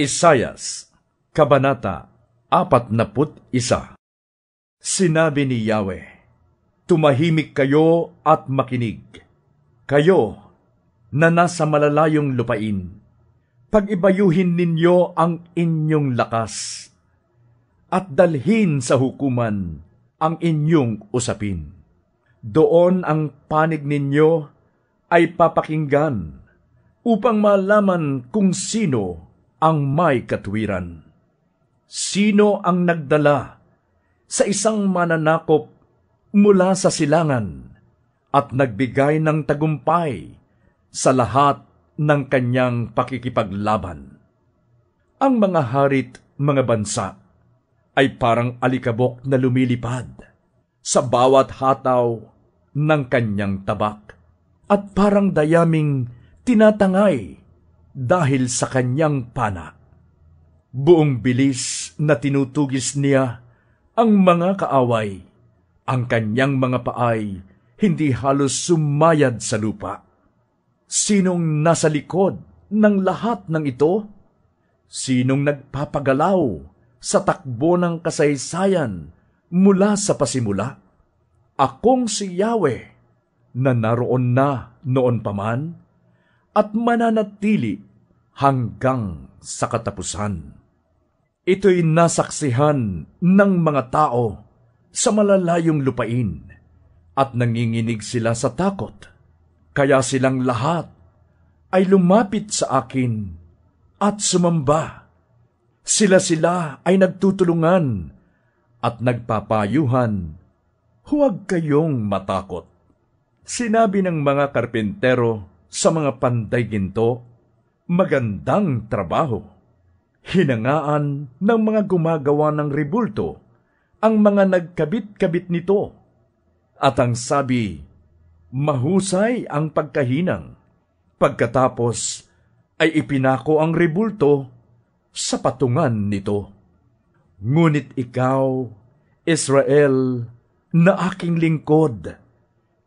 Isayas, Kabanata 41. Sinabi ni Yahweh, tumahimik kayo at makinig, kayo na nasa malalayong lupain. Pag-ibayuhin ninyo ang inyong lakas, at dalhin sa hukuman ang inyong usapin. Doon ang panig ninyo ay papakinggan, upang malaman kung sino ang may katwiran. Sino ang nagdala sa isang mananakop mula sa silangan at nagbigay ng tagumpay sa lahat ng kanyang pakikipaglaban? Ang mga harit, mga bansa, ay parang alikabok na lumilipad sa bawat hataw ng kanyang tabak, at parang dayaming tinatangay dahil sa kanyang pana. Buong bilis na tinutugis niya ang mga kaaway. Ang kanyang mga paay hindi halos sumayad sa lupa. Sinong nasa likod ng lahat ng ito? Sinong nagpapagalaw sa takbo ng kasaysayan mula sa pasimula? Akong si Yahweh, na naroon na noon pa man, at mananatili hanggang sa katapusan. Ito'y nasaksihan ng mga tao sa malalayong lupain, at nanginginig sila sa takot. Kaya silang lahat ay lumapit sa akin at sumamba. Sila ay nagtutulungan at nagpapayuhan, huwag kayong matakot. Sinabi ng mga karpintero sa mga panday ginto, magandang trabaho. Hinangaan ng mga gumagawa ng rebulto ang mga nagkabit-kabit nito. At ang sabi, mahusay ang pagkahinang. Pagkatapos ay ipinako ang rebulto sa patungan nito. Ngunit ikaw, Israel, na aking lingkod,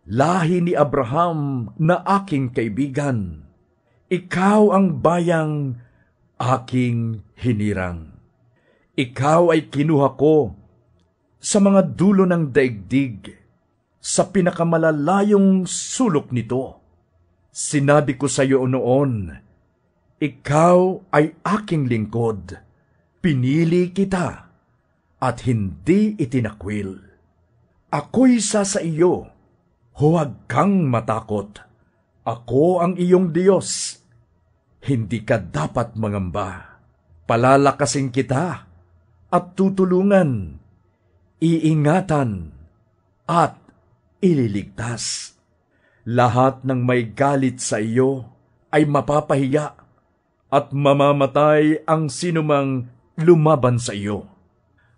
lahi ni Abraham na aking kaibigan, ikaw ang bayang aking hinirang. Ikaw ay kinuha ko sa mga dulo ng daigdig, sa pinakamalalayong sulok nito. Sinabi ko sa iyo noon, ikaw ay aking lingkod, pinili kita at hindi itinakwil. Ako'y sa iyo, huwag kang matakot. Ako ang iyong Diyos. Hindi ka dapat mangamba. Palalakasin kita at tutulungan, iingatan at ililigtas. Lahat ng may galit sa iyo ay mapapahiya, at mamamatay ang sinumang lumaban sa iyo.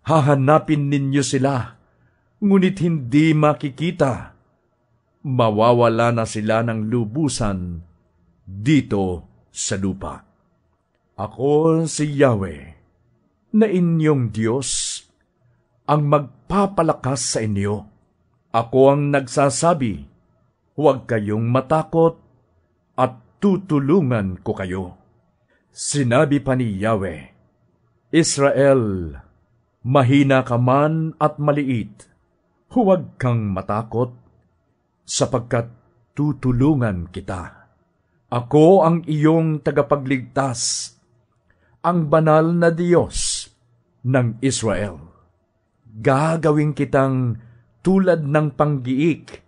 Hahanapin ninyo sila, ngunit hindi makikita. Mawawala na sila ng lubusan dito sa lupa. Ako si Yahweh, na inyong Diyos, ang magpapalakas sa inyo. Ako ang nagsasabi, huwag kayong matakot at tutulungan ko kayo. Sinabi pa ni Yahweh, Israel, mahina ka man at maliit, huwag kang matakot, sapagkat tutulungan kita. Ako ang iyong tagapagligtas, ang banal na Diyos ng Israel. Gagawin kitang tulad ng panggiik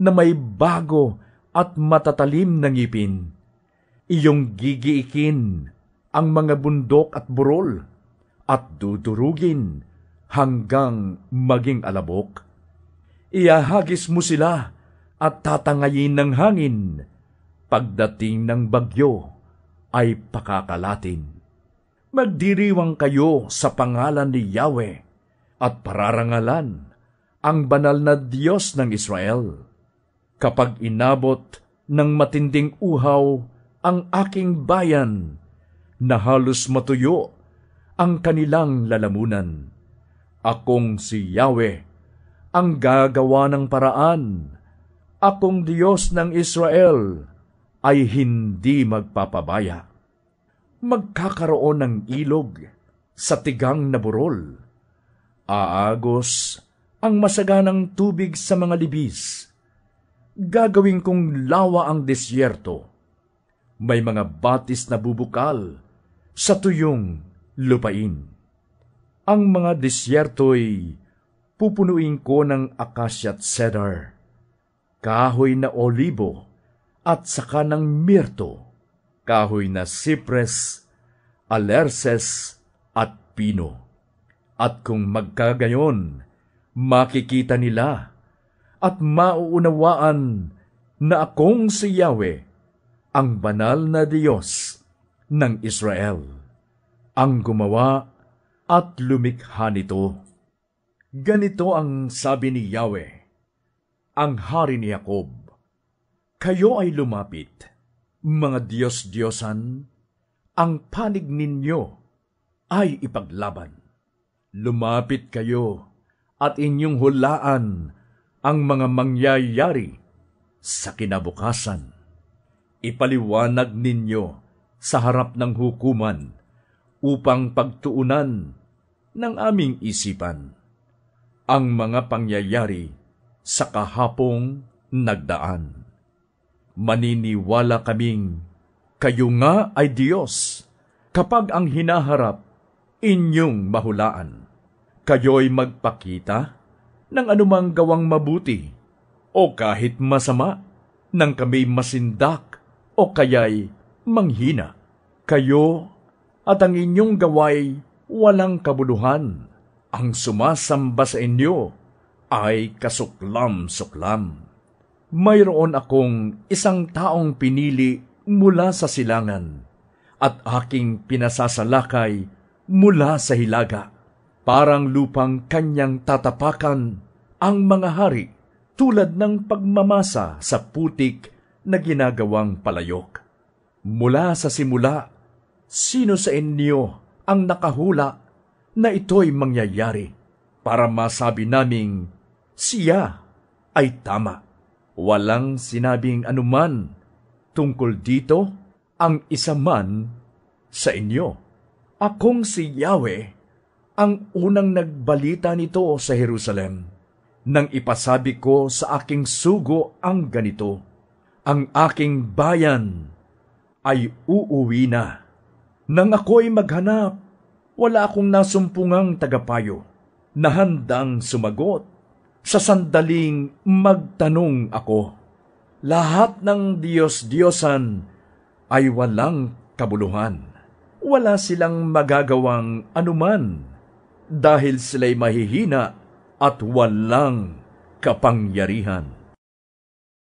na may bago at matatalim na ngipin. Iyong gigiikin ang mga bundok at burol, at dudurugin hanggang maging alabok. Iahagis mo sila at tatangayin ng hangin. Pagdating ng bagyo ay pakakalatin. Magdiriwang kayo sa pangalan ni Yahweh at pararangalan ang banal na Diyos ng Israel. Kapag inabot ng matinding uhaw ang aking bayan, na halos matuyo ang kanilang lalamunan, akong si Yahweh ang gagawa ng paraan. Akong Diyos ng Israel ay hindi magpapabaya. magkakaroon ng ilog sa tigang na burol. Aagos ang masaganang tubig sa mga libis. Gagawin kong lawa ang disyerto. May mga batis na bubukal sa tuyong lupain. Ang mga disyerto'y pupunuin ko ng akasya at cedar, kahoy na olibo at saka ng mirto, kahoy na sipres, alerces at pino. At kung magkagayon, makikita nila at mauunawaan na akong si Yahweh, ang banal na Diyos ng Israel, ang gumawa at lumikha nito. Ganito ang sabi ni Yahweh, ang hari ni Jacob, kayo ay lumapit, mga Diyos-Diyosan, ang panig ninyo ay ipaglaban. Lumapit kayo at inyong hulaan ang mga mangyayari sa kinabukasan. Ipaliwanag ninyo sa harap ng hukuman upang pagtuunan ng aming isipan ang mga pangyayari sa kahapong nagdaan. Maniniwala kaming kayo nga ay Diyos kapag ang hinaharap inyong mahulaan. Kayo'y magpakita ng anumang gawang mabuti o kahit masama nang kami masindak o kaya'y manghina. Kayo at ang inyong gaway walang kabuluhan. Ang sumasamba sa inyo ay kasuklam-suklam. Mayroon akong isang taong pinili mula sa silangan at aking pinasasalakay mula sa hilaga. Parang lupang kanyang tatapakan ang mga hari tulad ng pagmamasa sa putik na ginagawang palayok. Mula sa simula, sino sa inyo ang nakahula na ito'y mangyayari para masabi naming siya ay tama? Walang sinabing anuman tungkol dito ang isa man sa inyo. Akong si Yahweh ang unang nagbalita nito sa Jerusalem nang ipasabi ko sa aking sugo ang ganito, ang aking bayan ay uuwi na. Nang ako'y maghanap, wala akong nasumpungang tagapayo na handang sumagot sa sandaling magtanong ako. Lahat ng Diyos-Diyosan ay walang kabuluhan. Wala silang magagawang anuman dahil sila'y mahihina at walang kapangyarihan.